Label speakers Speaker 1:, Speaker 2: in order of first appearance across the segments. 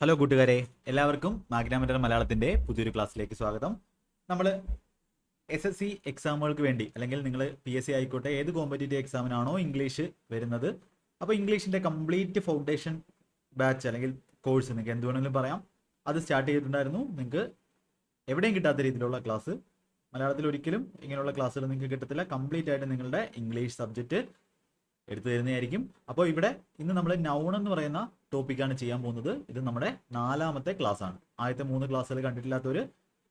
Speaker 1: Hello കൂട്ടുകാരെ, എല്ലാവർക്കും മാഗ്നാമറ്റർ മലയാളത്തിന്റെ പുതിയൊരു ക്ലാസ്സിലേക്ക് സ്വാഗതം. നമ്മൾ SSC എക്സാമുകൾക്ക് വേണ്ടി അല്ലെങ്കിൽ നിങ്ങൾ PSC ആയിക്കോട്ടെ ഏത് കോമ്പറ്റേറ്റീവ് എക്സാമിനാണോ ഇംഗ്ലീഷ് വരുന്നത്, അപ്പോൾ ഇംഗ്ലീഷിന്റെ കംപ്ലീറ്റ് ഫൗണ്ടേഷൻ ബാച്ച് അല്ലെങ്കിൽ കോഴ്സ് നിങ്ങൾക്ക് എന്ത് വേണമെങ്കിലും പറയാം, അത് സ്റ്റാർട്ട് ചെയ്തിട്ടുണ്ടായിരുന്നു. നിങ്ങൾക്ക് എവിടെയും കിട്ടാത്ത രീതിയിലുള്ള ക്ലാസ്, മലയാളത്തിൽ ഒരിക്കലും ഇങ്ങനെയുള്ള ക്ലാസ്സുകൾ നിങ്ങൾക്ക് കിട്ടത്തില്ല. കംപ്ലീറ്റ് ആയിട്ട് നിങ്ങളുടെ ഇംഗ്ലീഷ് സബ്ജക്റ്റ് എടുത്തു തരുന്നതായിരിക്കും. അപ്പോൾ ഇവിടെ ഇന്ന് നമ്മൾ നൗൺ എന്ന് പറയുന്ന ടോപ്പിക്കാണ് ചെയ്യാൻ പോകുന്നത്. ഇത് നമ്മുടെ 4ാമത്തെ ക്ലാസ് ആണ്. ആദ്യത്തെ 3 ക്ലാസ്സുകൾ കണ്ടിട്ടില്ലാത്തവർ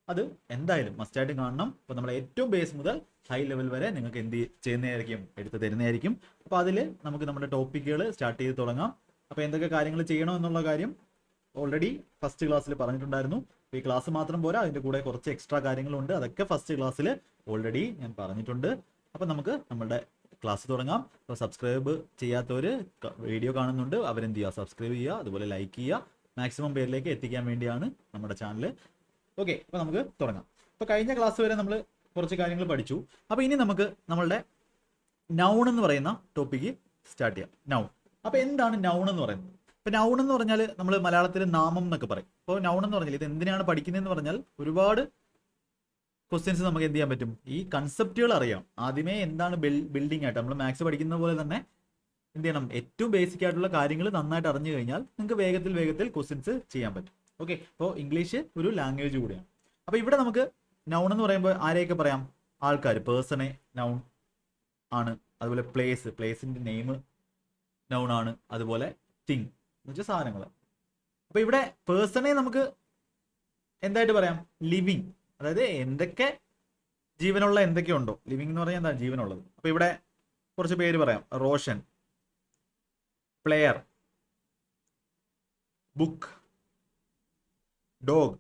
Speaker 1: അത് എന്തായാലും മസ്റ്റായിട്ട് കാണണം. അപ്പോൾ നമ്മൾ ഏറ്റവും ബേസ് മുതൽ ഹൈ ലെവൽ വരെ നിങ്ങൾക്ക് എന്ത് ചെയ്യുന്നതായിരിക്കും, എടുത്തു തരുന്നതായിരിക്കും. അപ്പോൾ അതിൽ നമുക്ക് നമ്മുടെ ടോപ്പിക്കുകൾ സ്റ്റാർട്ട് ചെയ്ത് തുടങ്ങാം. അപ്പോൾ എന്തൊക്കെ കാര്യങ്ങൾ ചെയ്യണം എന്നുള്ള കാര്യം ഓൾറെഡി ഫസ്റ്റ് ക്ലാസ്സിൽ പറഞ്ഞിട്ടുണ്ടായിരുന്നു. ഈ ക്ലാസ് മാത്രം പോരാ, അതിൻ്റെ കൂടെ കുറച്ച് എക്സ്ട്രാ കാര്യങ്ങളുണ്ട്. അതൊക്കെ ഫസ്റ്റ് ക്ലാസ്സിൽ ഓൾറെഡി ഞാൻ പറഞ്ഞിട്ടുണ്ട്. അപ്പോൾ നമുക്ക് നമ്മുടെ ക്ലാസ് തുടങ്ങാം. അപ്പോൾ സബ്സ്ക്രൈബ് ചെയ്യാത്തവർ വീഡിയോ കാണുന്നുണ്ട്, അവരെന്ത് ചെയ്യുക, സബ്സ്ക്രൈബ് ചെയ്യുക, അതുപോലെ ലൈക്ക് ചെയ്യുക. മാക്സിമം പേരിലേക്ക് എത്തിക്കാൻ വേണ്ടിയാണ് നമ്മുടെ ചാനൽ. ഓക്കെ, അപ്പോൾ നമുക്ക് തുടങ്ങാം. അപ്പോൾ കഴിഞ്ഞ ക്ലാസ് വരെ നമ്മൾ കുറച്ച് കാര്യങ്ങൾ പഠിച്ചു. അപ്പോൾ ഇനി നമുക്ക് നമ്മളുടെ നൗൺ എന്ന് പറയുന്ന ടോപ്പിക്ക് സ്റ്റാർട്ട് ചെയ്യാം. നൗൺ. അപ്പോൾ എന്താണ് നൗൺ എന്ന് പറയുന്നത്? ഇപ്പോൾ നൗൺ എന്ന് പറഞ്ഞാൽ നമ്മൾ മലയാളത്തിൽ നാമം എന്നൊക്കെ പറയും. അപ്പോൾ നൗൺ എന്ന് പറഞ്ഞാൽ ഇത് എന്തിനാണ് പഠിക്കുന്നതെന്ന് പറഞ്ഞാൽ ഒരുപാട് ക്വസ്റ്റ്യൻസ് നമുക്ക് എന്ത് ചെയ്യാൻ പറ്റും, ഈ കൺസെപ്റ്റുകൾ അറിയാം. ആദ്യമേ എന്താണ് ബിൽഡിംഗ് ആയിട്ട് നമ്മൾ മാത്സ് പഠിക്കുന്ന പോലെ തന്നെ എന്ത് ചെയ്യണം, ഏറ്റവും ബേസിക് ആയിട്ടുള്ള കാര്യങ്ങൾ നന്നായിട്ട് അറിഞ്ഞു കഴിഞ്ഞാൽ നിങ്ങൾക്ക് വേഗത്തിൽ ക്വസ്റ്റ്യൻസ് ചെയ്യാൻ പറ്റും. ഓക്കെ, അപ്പോൾ ഇംഗ്ലീഷ് ഒരു ലാംഗ്വേജ് കൂടിയാണ്. അപ്പോൾ ഇവിടെ നമുക്ക് നൗൺ എന്ന് പറയുമ്പോൾ ആരെയൊക്കെ പറയാം? ആൾക്കാർ, പേഴ്സണെ നൗൺ ആണ്. അതുപോലെ പ്ലേസിന്റെ നെയിം നൗൺ ആണ്. അതുപോലെ തിങ് എന്ന് വെച്ചാൽ സാധനങ്ങൾ. അപ്പോൾ ഇവിടെ പേഴ്സണെ നമുക്ക് എന്തായിട്ട് പറയാം? ലിവിങ്, അതായത് എന്തൊക്കെ ജീവനുള്ള എന്തൊക്കെയുണ്ടോ. ലിവിങ് എന്ന് പറഞ്ഞാൽ എന്താണ്? ജീവനുള്ളത്. അപ്പോൾ ഇവിടെ കുറച്ച് പേര് പറയാം. Roshan, player, book, dog,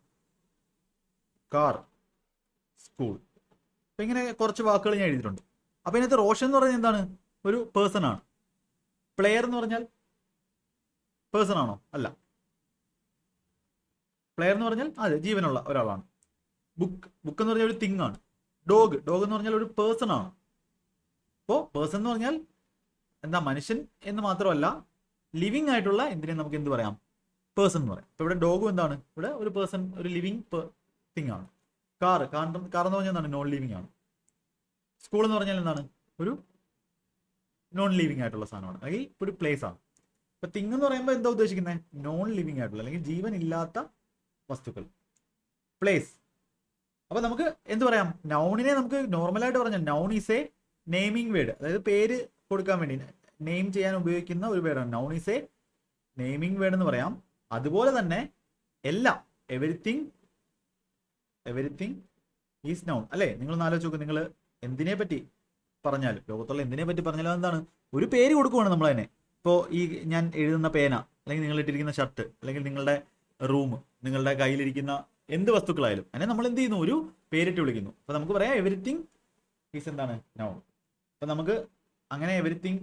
Speaker 1: car, school. അപ്പം ഇങ്ങനെ കുറച്ച് വാക്കുകൾ ഞാൻ എഴുതിയിട്ടുണ്ട്. അപ്പോൾ ഇതിനകത്ത് റോഷൻ എന്ന് പറഞ്ഞാൽ എന്താണ്? ഒരു പേഴ്സൺ ആണ്. പ്ലെയർ എന്ന് പറഞ്ഞാൽ പേഴ്സൺ ആണോ? അല്ല. പ്ലെയർ എന്ന് പറഞ്ഞാൽ അതെ, ജീവനുള്ള ഒരാളാണ്. ബുക്ക് എന്ന് പറഞ്ഞാൽ ഒരു തിങ് ആണ്. ഡോഗ് എന്ന് പറഞ്ഞാൽ ഒരു പേഴ്സൺ ആണ്. അപ്പോൾ പേഴ്സൺ എന്ന് പറഞ്ഞാൽ എന്താ? മനുഷ്യൻ എന്ന് മാത്രമല്ല, ലിവിങ് ആയിട്ടുള്ള എന്തിനെ നമുക്ക് എന്ത് പറയാം? പേഴ്സൺ എന്ന് പറയാം. അപ്പോൾ ഇവിടെ ഡോഗും എന്താണ്? ഇവിടെ ഒരു പേഴ്സൺ, ഒരു ലിവിങ് തിങ് ആണ്. കാർ എന്ന് പറഞ്ഞാൽ എന്താണ്? നോൺ ലിവിങ് ആണ്. സ്കൂൾ എന്ന് പറഞ്ഞാൽ എന്താണ്? ഒരു നോൺ ലിവിങ് ആയിട്ടുള്ള സാധനമാണ്, അല്ലെങ്കിൽ ഒരു പ്ലേസ് ആണ്. ഇപ്പൊ തിങ് എന്ന് പറയുമ്പോൾ എന്താ ഉദ്ദേശിക്കുന്നത്? നോൺ ലിവിങ് ആയിട്ടുള്ള അല്ലെങ്കിൽ ജീവൻ ഇല്ലാത്ത വസ്തുക്കൾ. പ്ലേസ്. അപ്പൊ നമുക്ക് എന്ത് പറയാം? നൗണിനെ നമുക്ക് നോർമലായിട്ട് പറഞ്ഞാൽ noun is a naming word, അതായത് പേര് കൊടുക്കാൻ വേണ്ടി നെയിം ചെയ്യാൻ ഉപയോഗിക്കുന്ന ഒരു വേർഡാണ്. Noun is a naming word എന്ന് പറയാം. അതുപോലെ തന്നെ എല്ലാം, എവരിത്തിങ് ഈസ് നൗൺ അല്ലേ? നിങ്ങളൊന്ന് ആലോചിച്ച് നോക്ക്. നിങ്ങൾ എന്തിനെ പറ്റി പറഞ്ഞാലും, ലോകത്തുള്ള എന്തിനെ പറ്റി പറഞ്ഞാലും എന്താണ്? ഒരു പേര് കൊടുക്കുവാണ് നമ്മൾ അതിനെ. ഇപ്പോൾ ഈ ഞാൻ എഴുതുന്ന പേന, അല്ലെങ്കിൽ നിങ്ങൾ ഇട്ടിരിക്കുന്ന ഷർട്ട്, അല്ലെങ്കിൽ നിങ്ങളുടെ റൂം, നിങ്ങളുടെ കയ്യിലിരിക്കുന്ന എന്ത് വസ്തുക്കളായാലും അതിനെ നമ്മൾ എന്ത് ചെയ്യുന്നു? ഒരു പേരിട്ട് വിളിക്കുന്നു. അപ്പൊ നമുക്ക് പറയാം എവരിത്തിങ് ഈസ് എന്താണ്? നൗൺ. അപ്പൊ നമുക്ക് അങ്ങനെ എവരിത്തിങ്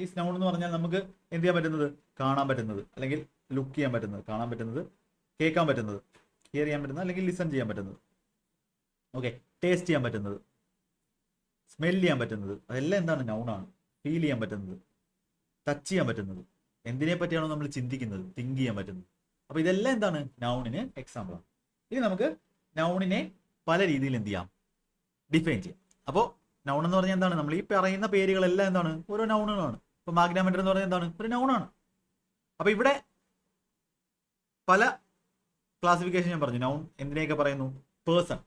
Speaker 1: ഈസ് നൗൺ എന്ന് പറഞ്ഞാൽ നമുക്ക് എന്ത് ചെയ്യാൻ പറ്റുന്നത്? കാണാൻ പറ്റുന്നത്, അല്ലെങ്കിൽ ലുക്ക് ചെയ്യാൻ പറ്റുന്നത്, കാണാൻ പറ്റുന്നത്, കേൾക്കാൻ പറ്റുന്നത്, ഹിയർ ചെയ്യാൻ പറ്റുന്നത്, അല്ലെങ്കിൽ ലിസൺ ചെയ്യാൻ പറ്റുന്നത്, ഓക്കെ, ടേസ്റ്റ് ചെയ്യാൻ പറ്റുന്നത്, സ്മെൽ ചെയ്യാൻ പറ്റുന്നത്, അതെല്ലാം എന്താണ്? നൗണാണ്. ഫീൽ ചെയ്യാൻ പറ്റുന്നത്, ടച്ച് ചെയ്യാൻ പറ്റുന്നത്, എന്തിനെ പറ്റിയാണോ നമ്മൾ ചിന്തിക്കുന്നത്, തിങ്ക് ചെയ്യാൻ പറ്റുന്നത്. അപ്പൊ ഇതെല്ലാം എന്താണ്? നൗണിന് എക്സാമ്പിളാണ്. ഇനി നമുക്ക് നൗണിനെ പല രീതിയിൽ എന്ത് ചെയ്യാം? ഡിഫൈൻ ചെയ്യാം. അപ്പോൾ നൗൺ എന്ന് പറഞ്ഞാൽ എന്താണ്? നമ്മൾ ഈ പറയുന്ന പേരുകളെല്ലാം എന്താണ്? ഓരോ നൗണുകളാണ്. ഇപ്പൊ മാഗ്നാമറ്റർ എന്ന് പറഞ്ഞാൽ എന്താണ്? ഒരു നൗണാണ്. അപ്പൊ ഇവിടെ പല ക്ലാസിഫിക്കേഷൻ ഞാൻ പറഞ്ഞു. നൗൺ എന്തിനെയൊക്കെ പറയുന്നു? പേഴ്സൺ,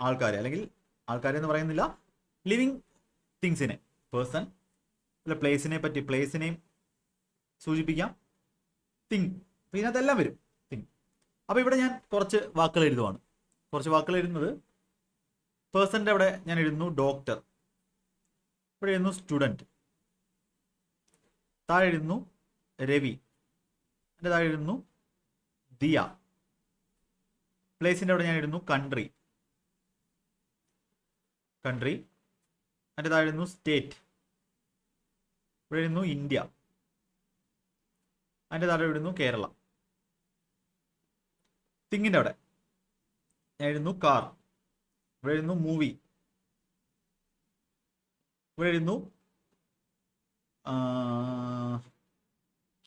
Speaker 1: ആൾക്കാരെ, അല്ലെങ്കിൽ ആൾക്കാരെ എന്ന് പറയുന്നില്ല, ലിവിങ് തിങ്സിനെ പേഴ്സൺ. അല്ല, പ്ലേസിനെ പറ്റി, പ്ലേസിനെയും സൂചിപ്പിക്കാം. തിങ്, അപ്പൊ ഇതിനകത്തെല്ലാം വരും തിങ്. അപ്പൊ ഇവിടെ ഞാൻ കുറച്ച് വാക്കുകൾ എഴുതുവാണ്. കുറച്ച് വാക്കുകൾ എഴുതുന്നത് പേഴ്സന്റെ അവിടെ ഞാൻ എഴുതുന്നു ഡോക്ടർ, ഇവിടെ എഴുതുന്നു സ്റ്റുഡൻറ്, താഴെ എഴുതുന്നു രവി, എൻ്റെ താഴെ എഴുതുന്നു ദിയ. പ്ലേസിന്റെ അവിടെ ഞാൻ എഴുതുന്നു കൺട്രി, എൻ്റെ താഴെ എഴുതുന്നു സ്റ്റേറ്റ്, ഇവിടെ എഴുതുന്നു ഇന്ത്യ, അതിൻ്റെ താഴെ എഴുതുന്നു കേരള. തിങ്ങിൻ്റെ അവിടെ ഞാൻ എഴുതുന്നു കാർ, ഇവിടെ എഴുതുന്നു മൂവി, ഇവിടെ എഴുതുന്നു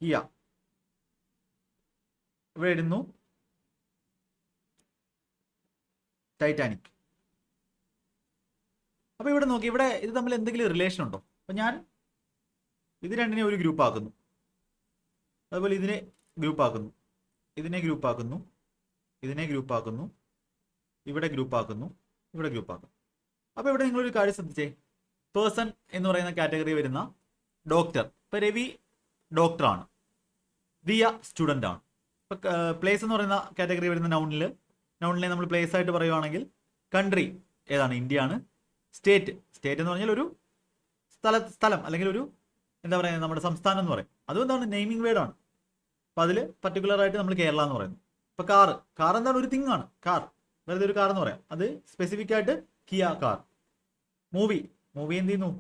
Speaker 1: കിയ, ഇവിടെ ഇടുന്നു ടൈറ്റാനിക്. അപ്പൊ ഇവിടെ നോക്കി, ഇവിടെ ഇത് തമ്മിൽ എന്തെങ്കിലും റിലേഷൻ ഉണ്ടോ? അപ്പൊ ഞാൻ ഇത് രണ്ടിനെ ഒരു ഗ്രൂപ്പ് ആക്കുന്നു, അതുപോലെ ഇതിനെ ഗ്രൂപ്പ് ആക്കുന്നു, ഇതിനെ ഗ്രൂപ്പ് ആക്കുന്നു, ഇതിനെ ഗ്രൂപ്പ് ആക്കുന്നു, ഇവിടെ ഗ്രൂപ്പ് ആക്കുന്നു, ഇവിടെ ഗ്രൂപ്പ് ആക്കുന്നു. അപ്പൊ ഇവിടെ നിങ്ങളൊരു കാര്യം ശ്രദ്ധിച്ചേ, പേഴ്സൺ എന്ന് പറയുന്ന കാറ്റഗറി വരുന്ന ഡോക്ടർ, ഇപ്പൊ രവി ഡോക്ടറാണ്, ദിയ സ്റ്റുഡൻ്റ് ആണ്. ഇപ്പൊ പ്ലേസ് എന്ന് പറയുന്ന കാറ്റഗറി വരുന്ന നൗണിനെ നമ്മൾ പ്ലേസ് ആയിട്ട് പറയുവാണെങ്കിൽ കൺട്രി ഏതാണ്? ഇന്ത്യ ആണ്. സ്റ്റേറ്റ് എന്ന് പറഞ്ഞാൽ ഒരു സ്ഥലം അല്ലെങ്കിൽ ഒരു എന്താ പറയുക, നമ്മുടെ സംസ്ഥാനം എന്ന് പറയും. അതും എന്താണ്? നെയിമിംഗ് വേർഡാണ്. അപ്പൊ അതിൽ പർട്ടിക്കുലർ ആയിട്ട് നമ്മൾ കേരള എന്ന് പറയുന്നു. ഇപ്പൊ കാർ എന്താണ്? ഒരു തിങ് ആണ്. കാർ, വെറുതെ ഒരു കാർ എന്ന് പറയാം. അത് സ്പെസിഫിക് ആയിട്ട് കിയ കാർ. മൂവി എന്ത് ചെയ്യുന്നു?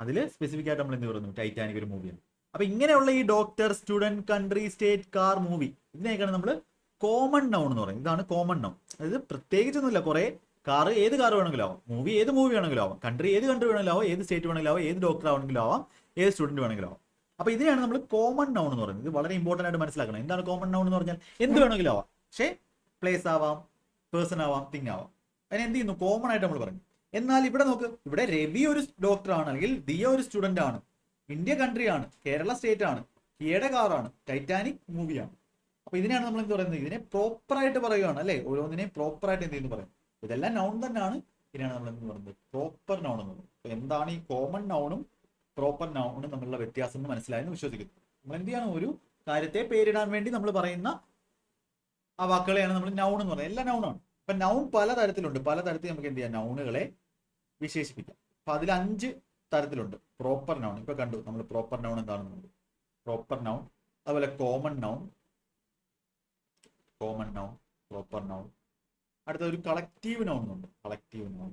Speaker 1: അതിൽ സ്പെസിഫിക് ആയിട്ട് നമ്മൾ എന്ത് പറയുന്നു? ടൈറ്റാനിക് ഒരു മൂവിയാണ്. അപ്പൊ ഇങ്ങനെയുള്ള ഈ doctor, student, country, state, car, movie, ഇതിനെയൊക്കെയാണ് നമ്മൾ കോമൺ നൗൺ എന്ന് പറയുന്നത്. ഇതാണ് കോമൺ നൗൺ. അതായത് പ്രത്യേകിച്ചൊന്നുമില്ല, കുറെ കാർ ഏത് കാർ വേണമെങ്കിലും ആവാം, മൂവി ഏത് മൂവി വേണമെങ്കിലും ആവാം, കൺട്രി ഏത് കൺട്രി വേണമെങ്കിലും ആവാം, ഏത് സ്റ്റേറ്റ് വേണമെങ്കിലും ആവാം, ഏത് ഡോക്ടർ ആണെങ്കിലും ആവാം, ഏത് സ്റ്റുഡന്റ് വേണമെങ്കിലും ആവാം. അപ്പൊ ഇതിനെയാണ് നമ്മൾ കോമൺ നൗൺ എന്ന് പറയുന്നത്. ഇത് വളരെ ഇമ്പോർട്ടന്റ് ആയിട്ട് മനസ്സിലാക്കണം. എന്താണ് കോമൺ നൗൺ എന്ന് പറഞ്ഞാൽ? എന്ത് വേണമെങ്കിലും ആവാം, പക്ഷേ പ്ലേസ് ആവാം, പേഴ്സൺ ആവാം, തിങ് ആവാം. അതിനെ എന്ത് ചെയ്യുന്നു? കോമൺ ആയിട്ട് നമ്മൾ പറയും. എന്നാൽ ഇവിടെ നോക്ക്, ഇവിടെ രവി ഒരു ഡോക്ടറാണ്, അല്ലെങ്കിൽ ദിയ ഒരു സ്റ്റുഡന്റ് ആണ്, ഇന്ത്യ കൺട്രി ആണ്, കേരള സ്റ്റേറ്റ് ആണ്, കിയയുടെ കാറാണ്, ടൈറ്റാനിക് മൂവിയാണ്. അപ്പൊ ഇതിനെയാണ് നമ്മൾ എന്ത് പറയുന്നത്? ഇതിനെ പ്രോപ്പർ ആയിട്ട് പറയുകയാണ്, അല്ലെ? ഓരോന്നിനെയും പ്രോപ്പർ ആയിട്ട് എന്ത് ചെയ്യുന്നു പറയും. ഇതെല്ലാം നൗൺ തന്നെയാണ്. ഇതിനാണ് നമ്മൾ എന്ത് പറയുന്നത്? പ്രോപ്പർ നൗൺ എന്ന് പറയുന്നത്. അപ്പൊ എന്താണ് ഈ കോമൺ നൗണും പ്രോപ്പർ നൗണും തമ്മിലുള്ള വ്യത്യാസം എന്ന് മനസ്സിലായെന്ന് വിശ്വസിക്കുന്നു. നമ്മൾ എന്ത് ചെയ്യണം? ഒരു കാര്യത്തെ പേരിടാൻ വേണ്ടി നമ്മൾ പറയുന്ന ആ വാക്കുകളെയാണ് നമ്മൾ നൗൺ എന്ന് പറയുന്നത്. എല്ലാം നൗണാണ്. അപ്പൊ നൗൺ പലതരത്തിലുണ്ട്. പലതരത്തിൽ നമുക്ക് എന്ത് ചെയ്യാം? നൗണുകളെ വിശേഷിപ്പിക്കാം. അപ്പൊ അതിൽ 5 തരത്തിലുണ്ട്. പ്രോപ്പർ നൗൺ ഇപ്പൊ കണ്ടു നമ്മൾ. പ്രോപ്പർ നൗൺ എന്താണെന്ന്? പ്രോപ്പർ നൗൺ, അതുപോലെ കോമൺ നൗൺ, പ്രോപ്പർ നൗൺ. അടുത്ത ഒരു കളക്റ്റീവ് നൗൺ ഉണ്ട്. Collective noun.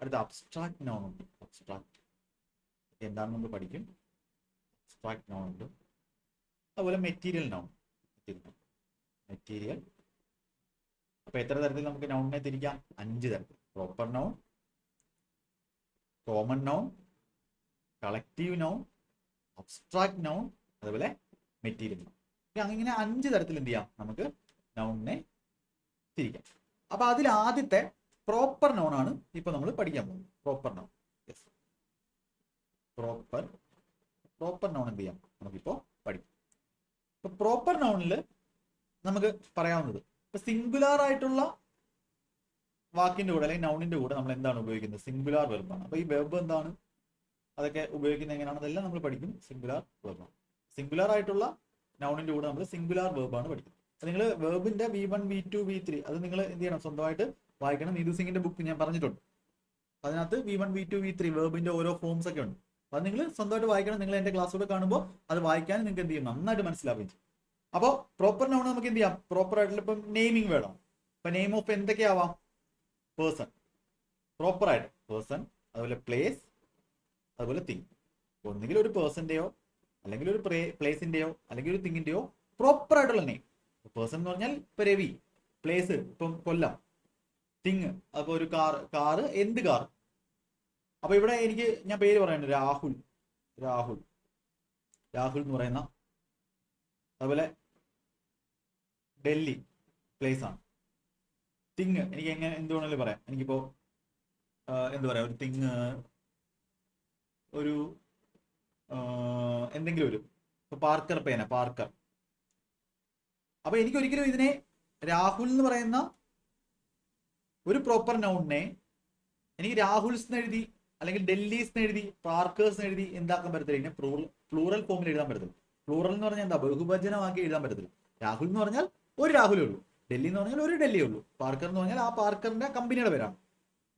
Speaker 1: അടുത്ത അബ്സ്ട്രാക്ട് നൗൺ ഉണ്ട്. അബ്സ്ട്രാക്ട് എന്താണെന്ന് നമ്മൾ പഠിക്കും. അബ്സ്ട്രാക്ട് നൗൺ ഉണ്ട്. അതുപോലെ മെറ്റീരിയൽ നൗൺ. മെറ്റീരിയൽ. അപ്പൊ എത്ര തരത്തിൽ നമുക്ക് നൗണിനെ തിരിക്കാം? 5 തരത്തിൽ. Proper noun, common noun, collective noun, abstract noun, അതുപോലെ മെറ്റീരിയൽ നൗൺ. ഇങ്ങനെ 5 തരത്തിൽ എന്ത് ചെയ്യാം? നമുക്ക് നൗണിനെ തിരിക്കാം. അപ്പൊ അതിൽ ആദ്യത്തെ പ്രോപ്പർ നൗൺ ആണ് ഇപ്പൊ നമ്മൾ പഠിക്കാൻ പോകുന്നത്. Proper noun. Yes, proper noun എന്ത് ചെയ്യാം? നമുക്കിപ്പോ പഠിക്കാം. ഇപ്പൊ പ്രോപ്പർ നൗണിൽ നമുക്ക് പറയാവുന്നത്, ഇപ്പൊ സിംഗുലാർ ആയിട്ടുള്ള വാക്കിന്റെ കൂടെ അല്ലെങ്കിൽ നൗണിന്റെ കൂടെ നമ്മൾ എന്താണ് ഉപയോഗിക്കുന്നത്? സിംഗുലാർ വെർബാണ്. അപ്പൊ ഈ വെർബ് എന്താണ്, അതൊക്കെ ഉപയോഗിക്കുന്നത് എങ്ങനെയാണ്, അതെല്ലാം നമ്മൾ പഠിക്കും. സിംഗുലാർ വെർബാണ്. സിംഗുലാർ ആയിട്ടുള്ള നൗണിന്റെ കൂടെ നമ്മൾ സിംഗുലാർ വെർബാണ് പഠിക്കുന്നത്. അപ്പൊ നിങ്ങൾ വെർബിന്റെ V1, V2, V3 അത് നിങ്ങൾ എന്ത് ചെയ്യണം? സ്വന്തമായിട്ട് വായിക്കണം. നീതു സിംഗിന്റെ ബുക്ക് ഞാൻ പറഞ്ഞിട്ടുണ്ട്. അതിനകത്ത് V1, V2, V3 വെർബിന്റെ ഓരോ ഫോംസ് ഒക്കെ ഉണ്ട്. അപ്പൊ അത് നിങ്ങൾ സ്വന്തമായിട്ട് വായിക്കണം. നിങ്ങൾ എന്റെ ക്ലാസ്സിലൂടെ കാണുമ്പോൾ അത് വായിക്കാൻ നിങ്ങൾക്ക് എന്ത് ചെയ്യും? നന്നായിട്ട് മനസ്സിലാവുകയും ചെയ്യും. അപ്പോൾ പ്രോപ്പർ നൗൺ നമുക്ക് എന്ത് ചെയ്യാം? പ്രോപ്പർ ആയിട്ടുള്ള ഇപ്പം നെയിമിംഗ് വേർഡാണ്. ഇപ്പൊ നെയിം ഓഫ് എന്തൊക്കെയാവാം? പേഴ്സൺ, പ്രോപ്പർ ആയിട്ട് പേഴ്സൺ, അതുപോലെ പ്ലേസ്, അതുപോലെ തിങ്. ഒന്നുകിൽ ഒരു പേഴ്സന്റെയോ അല്ലെങ്കിൽ ഒരു പ്ലേസിന്റെയോ അല്ലെങ്കിൽ ഒരു തിങ്ങിന്റെയോ പ്രോപ്പർ ആയിട്ടുള്ള നെയിം. പേഴ്സൺ എന്ന് പറഞ്ഞാൽ ഇപ്പൊ രവി, പ്ലേസ് ഇപ്പം കൊല്ലം, തിങ് അപ്പൊ ഒരു കാറ് എന്ത് കാർ. അപ്പൊ ഇവിടെ ഞാൻ പേര് പറയുന്നുണ്ട്, രാഹുൽ എന്ന് പറയുന്ന. അതുപോലെ ഡൽഹി പ്ലേസ് ആണ്. തിങ് എനിക്ക് എന്ത് വേണമെങ്കിലും പറയാം. എനിക്കിപ്പോ എന്ത് പറയാം? ഒരു തിങ്, ഒരു എന്തെങ്കിലും ഒരു പാർക്കർ പേന, പാർക്കർ. അപ്പൊ എനിക്കൊരിക്കലും ഇതിനെ രാഹുൽ എന്ന് പറയുന്ന ഒരു പ്രോപ്പർ നൗണിനെ എനിക്ക് രാഹുൽസ് എന്ന് എഴുതി അല്ലെങ്കിൽ ഡൽഹീസ് എന്ന് എഴുതി പാർക്കേഴ്സ് എന്ന് എഴുതി എന്താക്കാൻ പറ്റത്തില്ല. ഇതിനെ പ്ലൂറൽ ഫോമിൽ എഴുതാൻ പറ്റത്തില്ല. പ്ലൂറൽ എന്ന് പറഞ്ഞാൽ എന്താ? ബഹുവചനമാക്കി എഴുതാൻ പറ്റത്തില്ല. രാഹുൽ എന്ന് പറഞ്ഞാൽ ഒരു രാഹുലേ ഉള്ളൂ, ഡൽഹി എന്ന് പറഞ്ഞാൽ ഒരു ഡൽഹിയേ ഉള്ളൂ, പാർക്കർ എന്ന് പറഞ്ഞാൽ ആ പാർക്കറിന്റെ കമ്പനിയുടെ പേരാണ്.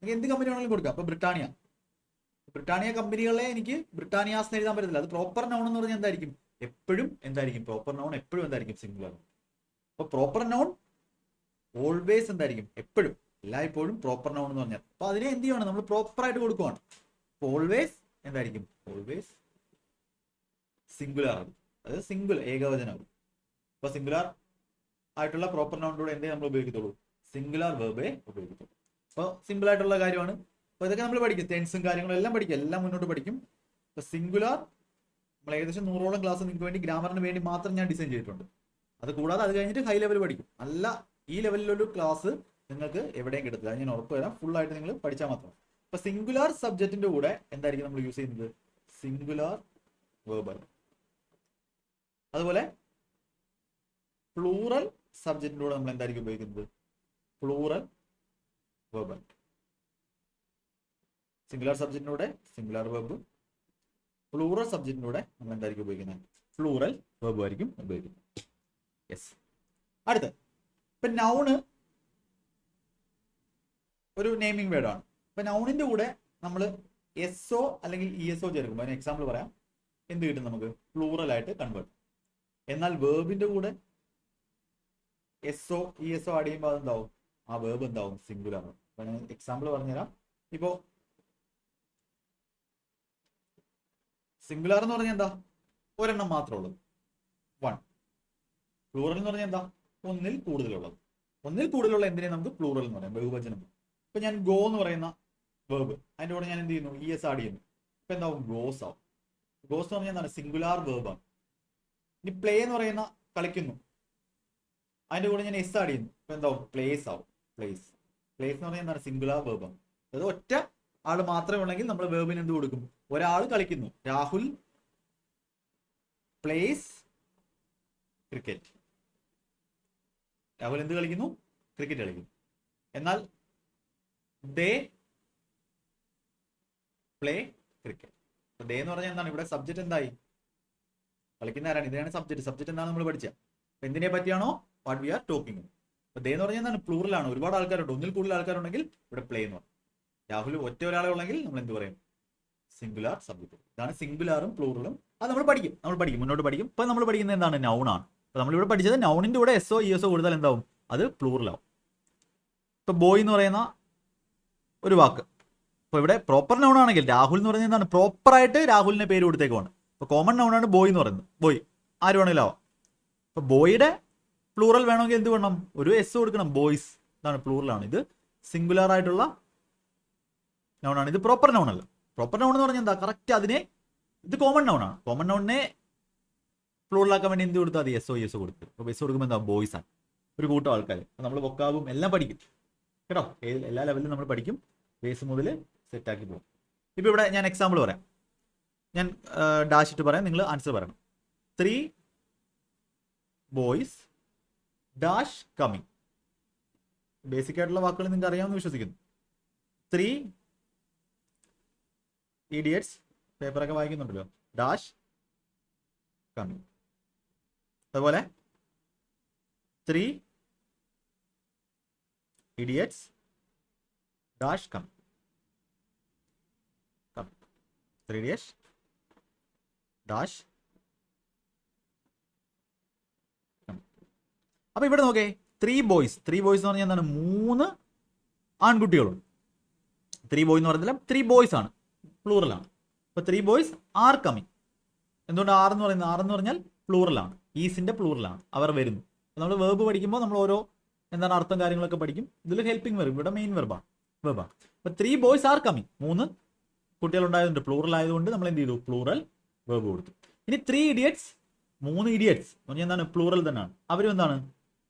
Speaker 1: എനിക്ക് എന്ത് കമ്പനി വേണമെങ്കിലും കൊടുക്കാം. അപ്പൊ ബ്രിട്ടാനിയ കമ്പനികളെ എനിക്ക് ബ്രിട്ടാനിയാസ് എന്ന് എഴുതാൻ പറ്റത്തില്ല. അത് പ്രോപ്പർ നൗൺ എന്ന് പറഞ്ഞാൽ എന്തായിരിക്കും? എപ്പോഴും എന്തായിരിക്കും? പ്രോപ്പർ നൗൺ എപ്പോഴും എന്തായിരിക്കും? സിംഗുലർ. അപ്പൊ പ്രോപ്പർ നൗൺ ഓൾവേസ് എന്തായിരിക്കും? എപ്പോഴും, എല്ലായ്പ്പോഴും പ്രോപ്പർ നൗൺ എന്ന് പറഞ്ഞാൽ. അപ്പൊ അതിനെ എന്ത് ചെയ്യണം? നമ്മൾ പ്രോപ്പർ ആയിട്ട് കൊടുക്കുവാണ്. ഓൾവേസ് എന്തായിരിക്കും? ഓൾവേസ് സിംഗുലർ ആണ്. അതായത് സിംഗിൾ, ഏകവചനമാകും. അപ്പൊ സിംഗുലർ ആയിട്ടുള്ള പ്രോപ്പർ നൗണിലൂടെ എന്തേ നമ്മൾ ഉപയോഗിക്കത്തുള്ളൂ? സിംഗുലർ വെർബേ ഉപയോഗിക്കത്തുള്ളൂ. അപ്പോൾ സിമ്പിൾ ആയിട്ടുള്ള കാര്യമാണ്. അപ്പോൾ ഇതൊക്കെ നമ്മൾ പഠിക്കും. ടെൻസും കാര്യങ്ങളും എല്ലാം പഠിക്കും, എല്ലാം മുന്നോട്ട് പഠിക്കും. ഇപ്പൊ സിംഗുലർ നമ്മൾ ഏകദേശം 100ഓളം ക്ലാസ് നിങ്ങൾക്ക് വേണ്ടി ഗ്രാമറിന് വേണ്ടി മാത്രം ഞാൻ ഡിസൈൻ ചെയ്തിട്ടുണ്ട്. അത് കൂടാതെ അത് കഴിഞ്ഞിട്ട് ഹൈ ലെവൽ പഠിക്കും. നല്ല ഈ ലെവലിലൊരു ക്ലാസ് നിങ്ങൾക്ക് എവിടെയും കിട്ടത്തില്ല. അത് ഞാൻ ഉറപ്പ് തരാം. ഫുൾ ആയിട്ട് നിങ്ങൾ പഠിച്ചാൽ മാത്രം. ഇപ്പൊ സിംഗുലാർ സബ്ജക്റ്റിന്റെ കൂടെ എന്തായിരിക്കും നമ്മൾ യൂസ് ചെയ്യുന്നത്? Singular verb. അതുപോലെ പ്ലൂറൽ സബ്ജക്റ്റിന്റെ കൂടെ നമ്മൾ എന്തായിരിക്കും ഉപയോഗിക്കുന്നത്? Plural verb. സിംഗുലാർ സബ്ജക്റ്റിന്റെ കൂടെ സിംഗുലാർ വേർബ്, പ്ലൂറൽ സബ്ജക്റ്റിന്റെ കൂടെ നമ്മൾ എന്തായിരിക്കും ഉപയോഗിക്കുന്നത്? പ്ലൂറൽ വേർബ് ആയിരിക്കും ഉപയോഗിക്കുന്നത്. യെസ്. അടുത്ത് ഇപ്പൊ നൗണ് ഒരു നെയിമിംഗ് വേർഡാണ്. ഇപ്പൊ നൗണിന്റെ കൂടെ നമ്മൾ എസ്ഒ അല്ലെങ്കിൽ ഇഎസ്ഒ ചേർക്കുമ്പോൾ അതിന് എക്സാമ്പിൾ പറയാം. എന്ത് കിട്ടും നമുക്ക്? പ്ലൂറൽ ആയിട്ട് കൺവേർട്ട്. എന്നാൽ വേർബിന്റെ കൂടെ എസ്ഒ ഇഎസ്ഒ ആഡ് ചെയ്യുമ്പോൾ അതെന്താവും? ആ വേർബ് എന്താവും? സിംഗുലർ. അപ്പൊ ഞാൻ എക്സാമ്പിൾ പറഞ്ഞുതരാം. ഇപ്പോ സിംഗുലാർ എന്ന് പറഞ്ഞാൽ എന്താ? ഒരെണ്ണം മാത്രമേ ഉള്ളൂ, വൺ. പ്ലൂറൽ എന്ന് പറഞ്ഞാൽ എന്താ? ഒന്നിൽ കൂടുതലുള്ളത്. ഒന്നിൽ കൂടുതലുള്ള എന്തിനെ നമുക്ക് പ്ലൂറൽ എന്ന് പറയാം, ബഹുവചനം. ഇപ്പൊ ഞാൻ ഗോ എന്ന് പറയുന്ന വേർബ്, അതിന്റെ കൂടെ ഞാൻ എന്ത് ചെയ്യുന്നു? ഇഎസ് ആഡ് ചെയ്യുന്നു. ഇപ്പൊ എന്താവും? ഗോസ് ആവും. ഗോസ് എന്ന് പറഞ്ഞാൽ എന്താണ്? സിംഗുലാർ വേർബാണ്. ഇനി പ്ലേ എന്ന് പറയുന്ന കളിക്കുന്നു, അതിന്റെ കൂടെ ഞാൻ എസ് ആഡ് ചെയ്യുന്നു. ഇപ്പൊ എന്താവും? പ്ലേസ് ആവും. പ്ലേസ്. പ്ലേസ് എന്ന് പറഞ്ഞാൽ എന്താണ്? സിംഗുലാർ വേർബാണ്. അത് ഒറ്റ ആള് മാത്രമേ ഉള്ളെങ്കിൽ നമ്മൾ വേർബിന് എന്ത് കൊടുക്കും? ഒരാൾ കളിക്കുന്നു, രാഹുൽ പ്ലേസ് ക്രിക്കറ്റ്. രാഹുൽ എന്ത് കളിക്കുന്നു? ക്രിക്കറ്റ് കളിക്കുന്നു. എന്നാൽ ദേ പ്ലേ ക്രിക്കറ്റ്. ദേ എന്ന് പറഞ്ഞാൽ എന്താണ്? ഇവിടെ സബ്ജക്ട് എന്തായി? കളിക്കുന്ന ആരാണ്? ഇതിനാണ് സബ്ജക്ട്. സബ്ജക്ട് എന്താണ് നമ്മൾ പഠിച്ച? അപ്പൊ എന്തിനെ പറ്റിയാണോ വാട്ട് വി ആർ ടോക്കിംഗ്. അപ്പൊ ദേ എന്ന് പറഞ്ഞാൽ എന്താണ്? പ്ലൂറലാണ്. ഒരുപാട് ആൾക്കാരുണ്ട്. ഒന്നിൽ കൂടുതൽ ആൾക്കാരുണ്ടെങ്കിൽ ഇവിടെ പ്ലേ എന്ന് പറയും. രാഹുൽ ഒറ്റ ഒരാളെ ഉള്ളെങ്കിൽ നമ്മൾ എന്ത് പറയും? Singular subject. ഇതാണ് സിംഗുലാറും പ്ലൂറലും. അത് നമ്മൾ പഠിക്കും, മുന്നോട്ട് പഠിക്കും. ഇപ്പൊ നമ്മൾ പഠിക്കുന്നത് എന്താണ്? നൗൺ ആണ്. അപ്പൊ നമ്മളിവിടെ പഠിച്ചത് നൗണിന്റെ കൂടെ എസ്ഒ ഇഎസ്ഒ കൊടുത്താൽ എന്താവും? അത് പ്ലൂറലാവും. ഇപ്പൊ ബോയ് എന്ന് പറയുന്ന ഒരു വാക്ക്, ഇപ്പൊ ഇവിടെ പ്രോപ്പർ നൗൺ ആണെങ്കിൽ രാഹുൽ എന്ന് പറയുന്നത് എന്താണ്? പ്രോപ്പറായിട്ട് രാഹുലിന്റെ പേര് കൊടുത്തേക്കുവാണ്. ഇപ്പൊ കോമൺ നൗൺ ആണ് ബോയ് എന്ന് പറയുന്നത്. ബോയ് ആര് വേണമെങ്കിലും ആവാം. ഇപ്പൊ ബോയുടെ പ്ലൂറൽ വേണമെങ്കിൽ എന്ത് വേണം? ഒരു എസ് കൊടുക്കണം. ബോയ്സ്. ഇതാണ് പ്ലൂറലാണ്. ഇത് സിംഗുലാർ ആയിട്ടുള്ള നൗൺ ആണ്. ഇത് പ്രോപ്പർ നൗൺ അല്ല. പ്രോപ്പർ നൗൺ എന്ന് പറഞ്ഞാൽ എന്താ? കറക്റ്റ് അതിനെ, ഇത് കോമൺ നൗൺ ആണ്. കോമൺ നൗണിനെ പ്ലൂറലാക്കാൻ വേണ്ടി എന്ത് കൊടുത്താൽ? അത് എസ് ഒ എസ് കൊടുക്കും. അപ്പോൾ എസ് കൊടുക്കുമ്പോൾ എന്താ? ബോയ്സ് ആണ്. ഒരു കൂട്ടം ആൾക്കാർ. നമ്മൾ വൊക്കാബും എല്ലാം പഠിക്കും കേട്ടോ. എല്ലാ ലെവലിലും നമ്മൾ പഠിക്കും. ബേസ് മുതൽ സെറ്റാക്കി പോകും. ഇപ്പൊ ഇവിടെ ഞാൻ എക്സാമ്പിൾ പറയാം. ഞാൻ ഡാഷ് ഇട്ട് പറയാം, നിങ്ങൾ ആൻസർ പറയണം. 3 ബോയ്സ് ഡാഷ് കമ്മിങ്. ബേസിക് ആയിട്ടുള്ള വാക്കുകൾ നിങ്ങൾക്ക് അറിയാമെന്ന് വിശ്വസിക്കുന്നു. 3 idiots, പേപ്പറൊക്കെ വായിക്കുന്നുണ്ടല്ലോ, ഡാഷ് കമ്മിങ്. അതുപോലെ 3 idiots dash coming. 3 idiots dash. അപ്പൊ ഇവിടെ നോക്കേ, 3 ബോയ്സ്. 3 ബോയ്സ് എന്ന് പറഞ്ഞാൽ എന്താണ്? 3 ആൺകുട്ടികളും. 3 ബോയ് എന്ന് പറഞ്ഞാൽ 3 ബോയ്സ് ആണ്, പ്ലൂറലാണ്. അപ്പൊ 3 ബോയ്സ് ആർ കമ്മിങ്. എന്തുകൊണ്ട് ആർ എന്ന് പറയുന്നത്? ആർ എന്ന് പറഞ്ഞാൽ പ്ലൂറലാണ്, ഈസിന്റെ പ്ലൂറലാണ്. അവർ വരുന്നു. നമ്മൾ വേർബ് പഠിക്കുമ്പോൾ നമ്മൾ ഓരോ എന്താണ് അർത്ഥം കാര്യങ്ങളൊക്കെ പഠിക്കും. ഇതിൽ ഹെൽപ്പിംഗ് വെർബ്, ഇവിടെ മെയിൻ വെർബാണ്. അപ്പൊ 3 ബോയ്സ് ആർ കമ്മിങ്. 3 കുട്ടികൾ ഉണ്ടായതുകൊണ്ട്, പ്ലൂറൽ ആയതുകൊണ്ട് നമ്മൾ എന്ത് ചെയ്തു? പ്ലൂറൽ വേർബ് കൊടുത്തു. ഇനി 3 ഇഡിയറ്റ്സ്, 3 ഇഡിയറ്റ്സ് എന്ന് പറഞ്ഞാൽ എന്താണ്? പ്ലൂറൽ തന്നെയാണ്. അവരും എന്താണ്?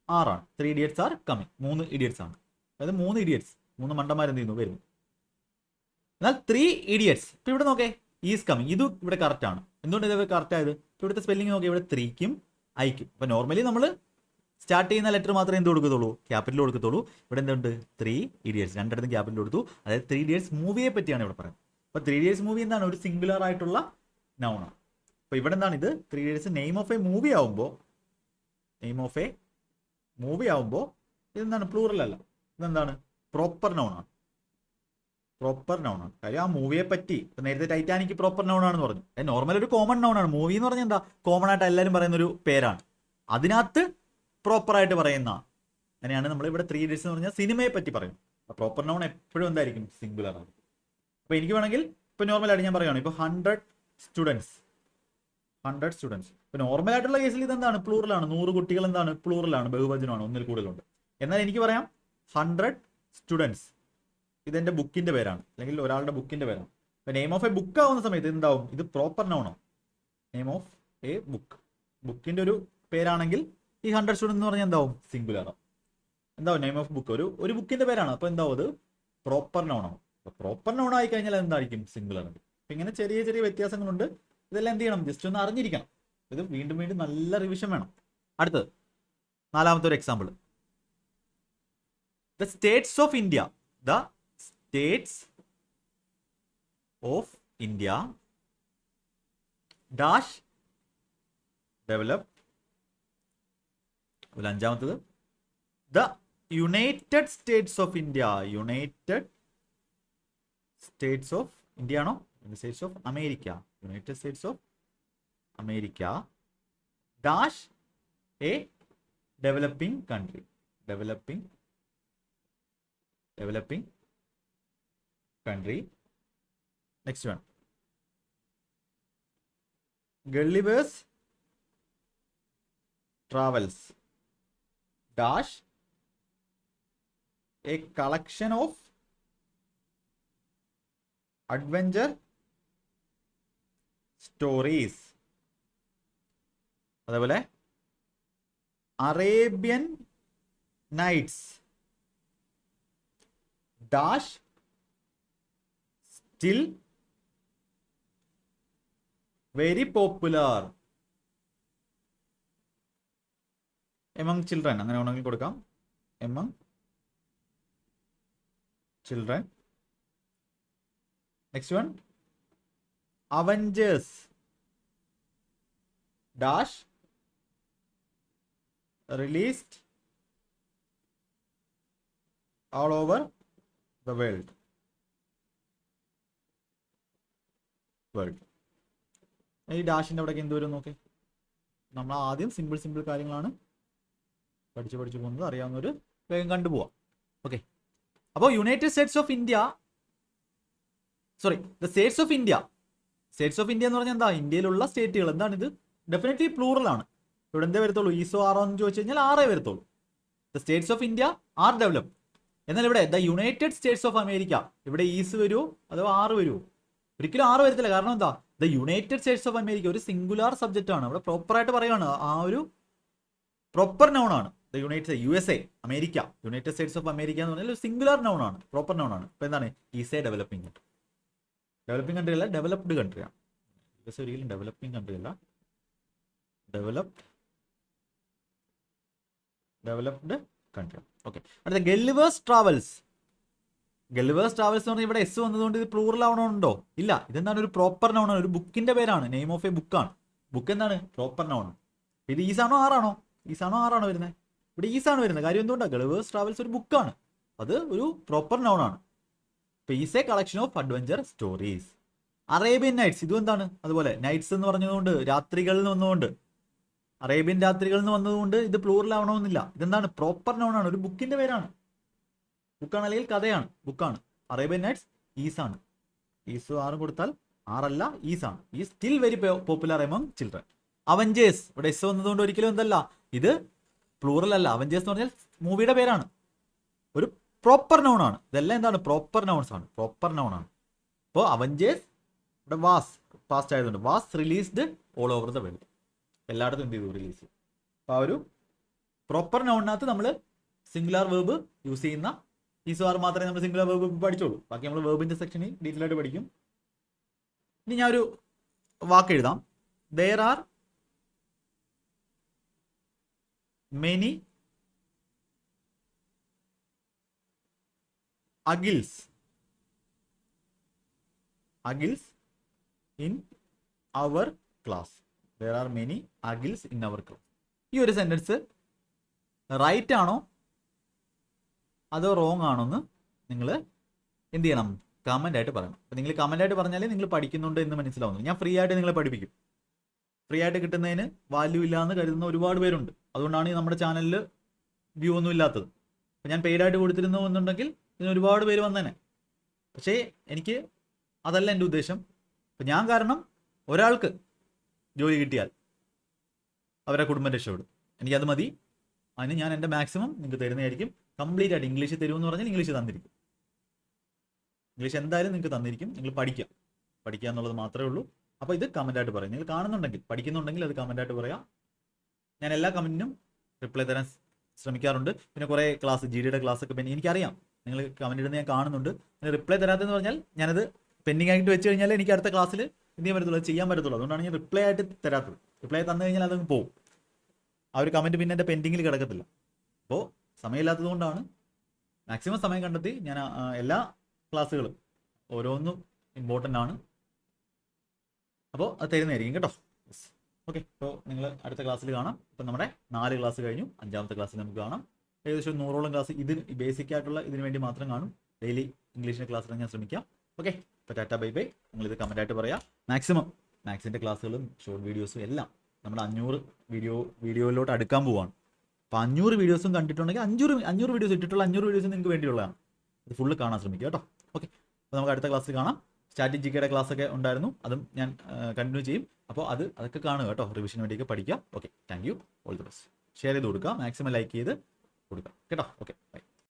Speaker 1: ആറാണ്. 3 ഇഡിയറ്റ്സ് ആർ കമ്മിങ്. 3 ഇഡിയറ്റ്സ് ആണ്. അതായത് 3 ഇഡിയറ്റ്സ്, 3 മണ്ടന്മാർ എന്ത് ചെയ്യുന്നു? വരുന്നു. എന്നാൽ 3 ഇഡിയറ്റ്സ്. ഇപ്പൊ ഇവിടെ നോക്കേ, ഈസ് കമ്മിങ്. ഇത് ഇവിടെ കറക്റ്റ് ആണ്. എന്തുകൊണ്ട് ഇത് കറക്റ്റ് ആയത്? ഇവിടുത്തെ സ്പെല്ലിംഗ് നോക്കിയാൽ ഇവിടെ 3ക്കും ഐക്കും. അപ്പൊ നോർമലി നമ്മൾ സ്റ്റാർട്ട് ചെയ്യുന്ന ലെറ്റർ മാത്രമേ എന്ത് കൊടുക്കത്തുള്ളൂ? ക്യാപിറ്റൽ കൊടുക്കത്തുള്ളൂ. ഇവിടെ എന്തുണ്ട്? 3 ഇഡിയറ്റ്സ്. രണ്ടിടത്തും ക്യാപിറ്റൽ കൊടുത്തു. അതായത് 3 ഇഡിയറ്റ്സ് മൂവിയെ പറ്റിയാണ് ഇവിടെ പറയുന്നത്. അപ്പൊ 3 ഇഡിയറ്റ്സ് മൂവി എന്താണ്? ഒരു സിംഗുലർ ആയിട്ടുള്ള നൗൺ ആണ്. അപ്പൊ ഇവിടെ എന്താണ്? ഇത് 3 idiots name of A movie ആവുമ്പോൾ, ഇതെന്താണ്? പ്ലൂറൽ അല്ല. ഇതെന്താണ്? പ്രോപ്പർ നൗൺ ആണ്. കാര്യം ആ മൂവിയെ പറ്റി. നേരത്തെ ടൈറ്റാനിക് പ്രോപ്പർ നൗൺ ആണെന്ന് പറഞ്ഞു. നോർമൽ ഒരു കോമൺ നൗൺ ആണ്. മൂവി എന്ന് പറഞ്ഞാൽ എന്താ? കോമൺ ആയിട്ട് എല്ലാവരും പറയുന്ന ഒരു പേരാണ്. അതിനകത്ത് പ്രോപ്പർ ആയിട്ട് പറയുന്ന, അങ്ങനെയാണ് നമ്മൾ ഇവിടെ 3 ഇഡിയറ്റ്സ് എന്ന് പറഞ്ഞാൽ സിനിമയെ പറ്റി പറയും. പ്രോപ്പർ നൗൺ എപ്പോഴും എന്തായിരിക്കും? സിംഗുലർ ആണ്. അപ്പൊ എനിക്ക് വേണമെങ്കിൽ ഇപ്പൊ നോർമലായിട്ട് ഞാൻ പറയുകയാണ്, ഇപ്പൊ 100 സ്റ്റുഡൻസ്. ഇപ്പൊ നോർമൽ ആയിട്ടുള്ള കേസിൽ ഇതെന്താണ്? പ്ലൂറലാണ്. 100 കുട്ടികൾ എന്താണ്? പ്ലൂറലാണ്, ബഹുവചനമാണ്, ഒന്നിൽ കൂടുതലുണ്ട്. എന്നാൽ എനിക്ക് പറയാം 100 സ്റ്റുഡൻസ്. ഇതെന്റെ ബുക്കിന്റെ പേരാണ്, അല്ലെങ്കിൽ ഒരാളുടെ ബുക്കിന്റെ പേരാണ്. അപ്പൊ നെയിം ഓഫ് എ ബുക്ക് ആവുന്ന സമയത്ത് എന്താവും? ഇത് പ്രോപ്പർ നൗണോ? Name of a book. ബുക്കിന്റെ ഒരു പേരാണെങ്കിൽ ഈ 100 സ്റ്റുഡൻസ് എന്ന് പറഞ്ഞാൽ എന്താവും? സിംഗുലർ. എന്താവും? നെയിം ഓഫ് ബുക്ക് ഒരു ബുക്കിന്റെ പേരാണ്. അപ്പോൾ എന്താവും? അത് പ്രോപ്പർ നൗൺ ആവും. പ്രോപ്പർ നൗൺ ആയി കഴിഞ്ഞാൽ എന്തായിരിക്കും? സിംഗുലർ. അപ്പം ഇങ്ങനെ ചെറിയ ചെറിയ വ്യത്യാസങ്ങളുണ്ട്. ഇതെല്ലാം എന്ത് ചെയ്യണം? ജസ്റ്റ് ഒന്ന് അറിഞ്ഞിരിക്കണം. ഇത് വീണ്ടും വീണ്ടും നല്ല റിവിഷൻ വേണം. അടുത്തത് 4ാമത്തെ ഒരു example. The states of India. The states of India dash develop. 5ാമത്തത് the United States of India. United States of India ആണോ? States of America. United States of America dash a developing country. Developing country. Next one. Gulliver's travels dash a collection of adventure stories. അതേപോലെ Arabian Nights dash still very popular among children. അങ്ങനെ വേണമെങ്കിൽ കൊടുക്കാം. among children. Next one. Avengers dash released all over the world. ഈ ഡാഷിന്റെ അവിടേക്ക് എന്ത് വരും നോക്കേ. നമ്മൾ ആദ്യം സിമ്പിൾ കാര്യങ്ങളാണ് പഠിച്ചു പോകുന്നത്. അറിയാവുന്നവർ വേഗം കണ്ടുപോവാം. ഓക്കെ. അപ്പോൾ United States of India, the states of India. States of India എന്ന് പറഞ്ഞാൽ എന്താ? ഇന്ത്യയിലുള്ള സ്റ്റേറ്റുകൾ. എന്താണിത്? ഡെഫിനറ്റ്ലി പ്ലൂറൽ ആണ്. ഇവിടെ എന്തേ വരത്തുള്ളൂ? ഈസോ ആറോ എന്ന് ചോദിച്ചു കഴിഞ്ഞാൽ 6 വരത്തുള്ളൂ. The states of India R developed. എന്നാൽ ഇവിടെ the United States of America, ഇവിടെ ഈസ് വരുമോ അഥവാ 6 വരുമോ? ഒരിക്കലും 6 വരത്തില്ല. കാരണം എന്താ? The United States of America ഒരു സിംഗുലാർ സബ്ജക്റ്റ് ആണ്. ഇവിടെ പ്രോപ്പറായിട്ട് പറയുകയാണ്. ആ ഒരു പ്രോപ്പർ നൗൺ ആണ്. The United USA America, United States of America എന്ന് പറഞ്ഞാൽ ഒരു സിംഗുലാർ നൗൺ ആണ്, പ്രോപ്പർ നൗൺ ആണ്. അപ്പോൾ എന്താണ്? Is A developing country. Developing country അല്ല, ഡെവലപ്ഡ് കൺട്രിയാണ്. USA ഒരിക്കലും ഡെവലപ്പിംഗ് കൺട്രി അല്ല, ഡെവലപ്ഡ് കൺട്രി. ഓക്കെ. അടുത്ത ഗള്ളിവേഴ്സ് ട്രാവൽസ്. ഗള്ളിവേഴ്സ് ട്രാവൽസ് എന്ന് പറഞ്ഞാൽ ഇവിടെ എസ് വന്നതുകൊണ്ട് ഇത് പ്ലൂറൽ ആവണമുണ്ടോ? ഇല്ല. ഇതെന്താണ്? ഒരു പ്രോപ്പർ നൗൺ ആണ്. ഒരു ബുക്കിന്റെ പേരാണ്. നെയിം ഓഫ് എ ബുക്കാണ്. ബുക്ക് എന്താണ്? Proper noun. ഇത് ഈസാണോ ആറാണോ? ഈസാണോ ആറാണോ വരുന്നത്? ഇവിടെ ഈസാണ് വരുന്നത്. കാര്യം എന്തുകൊണ്ടാണ്? ഗള്ളിവേഴ്സ് ട്രാവൽസ് ഒരു ബുക്കാണ്. അത് ഒരു പ്രോപ്പർ നൗൺ ആണ്. Is a collection of adventure stories. Arabian Nights ഇതും എന്താണ്? അതുപോലെ നൈറ്റ്സ് എന്ന് പറഞ്ഞതുകൊണ്ട് രാത്രികളിൽ നിന്ന് വന്നുകൊണ്ട്, അറേബ്യൻ രാത്രികളിൽ നിന്ന് വന്നതുകൊണ്ട് ഇത് പ്ലൂറൽ ആവണമെന്നില്ല. ഇതെന്താണ്? പ്രോപ്പർ നൗൺ ആണ്. ഒരു ബുക്കിന്റെ പേരാണ്. ബുക്കാണ് അല്ലെങ്കിൽ കഥയാണ്. ബുക്കാണ്. Arabian nights ഈസാണ്. ഈസ് 6 കൊടുത്താൽ 6 അല്ല, ഈസാണ്. ഈ still very popular among children. Avengers ഇവിടെ എസ് വന്നതുകൊണ്ട് ഒരിക്കലും എന്തല്ല, ഇത് പ്ലൂറൽ അല്ല. അവഞ്ചേഴ്സ് എന്ന് പറഞ്ഞാൽ മൂവിയുടെ പേരാണ്. ഒരു പ്രോപ്പർ നൗൺ ആണ്. ഇതെല്ലാം എന്താണ്? പ്രോപ്പർ നൗൺസ് ആണ്. പ്രോപ്പർ നൗൺ ആണ്. അപ്പോൾ അവഞ്ചേഴ്സ് ഇവിടെ വാസ് പാസ്റ്റ് ആയതുകൊണ്ട് was released all over the world. എല്ലായിടത്തും എന്ത് ചെയ്തു? റിലീസ് ചെയ്തു. അപ്പോൾ ആ ഒരു പ്രോപ്പർ നൗണിനകത്ത് നമ്മൾ സിംഗുലാർ വേർബ് യൂസ് ചെയ്യുന്ന ഈസ് ആർ മാത്രമേ നമ്മൾ സിംഗുലാർ വേർബ് പഠിച്ചോളൂ. ബാക്കി നമ്മൾ വേർബിന്റെ സെക്ഷനിൽ ഡീറ്റെയിൽ ആയിട്ട് പഠിക്കും. ഇനി ഞാൻ ഒരു വാക്ക് എഴുതാം. there are many agils in our class. There are many agils in our class. ഈ ഒരു സെന്റൻസ് റൈറ്റ് ആണോ അതോ റോങ് ആണോ എന്ന് നിങ്ങൾ എന്ത് ചെയ്യണം? കമൻ്റ് ആയിട്ട് പറയണം. അപ്പോൾ നിങ്ങൾ കമൻ്റ് ആയിട്ട് പറഞ്ഞാലേ നിങ്ങൾ പഠിക്കുന്നുണ്ട് എന്ന് മനസ്സിലാവുന്നു. ഞാൻ ഫ്രീ ആയിട്ട് നിങ്ങളെ പഠിപ്പിക്കും. ഫ്രീ ആയിട്ട് കിട്ടുന്നതിന് വാല്യൂ ഇല്ല എന്ന് കരുതുന്ന ഒരുപാട് പേരുണ്ട്. അതുകൊണ്ടാണ് ഈ നമ്മുടെ ചാനലിൽ വ്യൂ ഒന്നും ഇല്ലാത്തത്. അപ്പോൾ ഞാൻ പെയ്ഡായിട്ട് കൊടുത്തിരുന്നു എന്നുണ്ടെങ്കിൽ ഇതിന് ഒരുപാട് പേര് വന്നേനെ. പക്ഷേ എനിക്ക് അതല്ല എൻ്റെ ഉദ്ദേശം. അപ്പം ഞാൻ കാരണം ഒരാൾക്ക് ജോലി കിട്ടിയാൽ അവരുടെ കുടുംബം രക്ഷപ്പെടും. എനിക്കത് മതി. അതിന് ഞാൻ എൻ്റെ മാക്സിമം നിങ്ങൾക്ക് തരുന്നതായിരിക്കും. കംപ്ലീറ്റ് ആയിട്ട് ഇംഗ്ലീഷ് തരുമെന്ന് പറഞ്ഞാൽ ഇംഗ്ലീഷ് തന്നിരിക്കും. ഇംഗ്ലീഷ് എന്തായാലും നിങ്ങൾക്ക് തന്നിരിക്കും. നിങ്ങൾ പഠിക്കുക എന്നുള്ളത് മാത്രമേ ഉള്ളൂ. അപ്പോൾ ഇത് കമൻ്റായിട്ട് പറയാം. നിങ്ങൾ കാണുന്നുണ്ടെങ്കിൽ, പഠിക്കുന്നുണ്ടെങ്കിൽ അത് കമൻ്റായിട്ട് പറയാം. ഞാൻ എല്ലാ കമൻറ്റിനും റിപ്ലൈ തരാൻ ശ്രമിക്കാറുണ്ട്. പിന്നെ കുറേ ക്ലാസ് GD ക്ലാസ് ഒക്കെ പിന്നെ എനിക്കറിയാം നിങ്ങൾ കമൻറ്റ് ഇടുന്നത് ഞാൻ കാണുന്നുണ്ട്. റിപ്ലൈ തരാത്തതെന്ന് പറഞ്ഞാൽ ഞാനത് പെൻഡിങ് ആയിട്ട് വെച്ച് കഴിഞ്ഞാൽ എനിക്ക് അടുത്ത ക്ലാസ്സിൽ എന്ത് ചെയ്യാൻ പറ്റത്തുള്ളൂ, ചെയ്യാൻ പറ്റത്തുള്ളൂ. അതുകൊണ്ടാണ് ഞാൻ റിപ്ലൈ ആയിട്ട് തരാത്തത്. റിപ്ലൈ തന്നു കഴിഞ്ഞാൽ അതങ്ങ് പോകും. ആ ഒരു കമൻറ്റ് പിന്നെ എൻ്റെ പെൻഡിങ്ങിൽ കിടക്കത്തില്ല. അപ്പോൾ സമയമില്ലാത്തത് കൊണ്ടാണ് മാക്സിമം സമയം കണ്ടെത്തി ഞാൻ എല്ലാ ക്ലാസ്സുകളും ഓരോന്നും ഇമ്പോർട്ടൻ്റ് ആണ്. അപ്പോൾ അത് തരുന്നതായിരിക്കും കേട്ടോ. ഓക്കെ, അപ്പോൾ നിങ്ങൾ അടുത്ത ക്ലാസ്സിൽ കാണാം. ഇപ്പം നമ്മുടെ 4 ക്ലാസ് കഴിഞ്ഞു. 5ാമത്തെ ക്ലാസ്സിൽ നമുക്ക് കാണാം. ഏകദേശം 100ഓളം ക്ലാസ് ഇതിന് ബേസിക് ആയിട്ടുള്ള ഇതിന് വേണ്ടി മാത്രം കാണും. ഡെയിലി ഇംഗ്ലീഷിൻ്റെ ക്ലാസ് ഞാൻ ശ്രമിക്കാം. ഓക്കെ, ഇപ്പോൾ ടാറ്റ ബൈ ബൈ. നിങ്ങളിത് കമൻറ്റായിട്ട് പറയാം. മാക്സിമം മാത്സിൻ്റെ ക്ലാസ്സുകളും ഷോർട്ട് വീഡിയോസും എല്ലാം നമ്മുടെ 500 വീഡിയോയിലോട്ട് അടുക്കാൻ പോവാണ്. അപ്പോൾ 500 വീഡിയോസും കണ്ടിട്ടുണ്ടെങ്കിൽ 500 വീഡിയോസ് ഇട്ടിട്ടുള്ള 500 വീഡിയോസ് നിങ്ങൾക്ക് വേണ്ടിയുള്ളതാണ്. അത് ഫുള്ള് കാണാൻ ശ്രമിക്കുക കേട്ടോ. ഓക്കെ, അപ്പോൾ നമുക്ക് അടുത്ത ക്ലാസ്സിൽ കാണാം. സ്റ്റാറ്റിക് GK ക്ലാസ് ഒക്കെ ഉണ്ടായിരുന്നു, അതും ഞാൻ കണ്ടിന്യൂ ചെയ്യും. അപ്പോൾ അതൊക്കെ കാണുക കേട്ടോ, റിവിഷന് വേണ്ടിയൊക്കെ പഠിക്കുക. Okay, thank you, all the best. Share ചെയ്ത് കൊടുക്കുക, മാക്സിമം ലൈക്ക് ചെയ്ത് കൊടുക്കുക കേട്ടോ. Okay, by.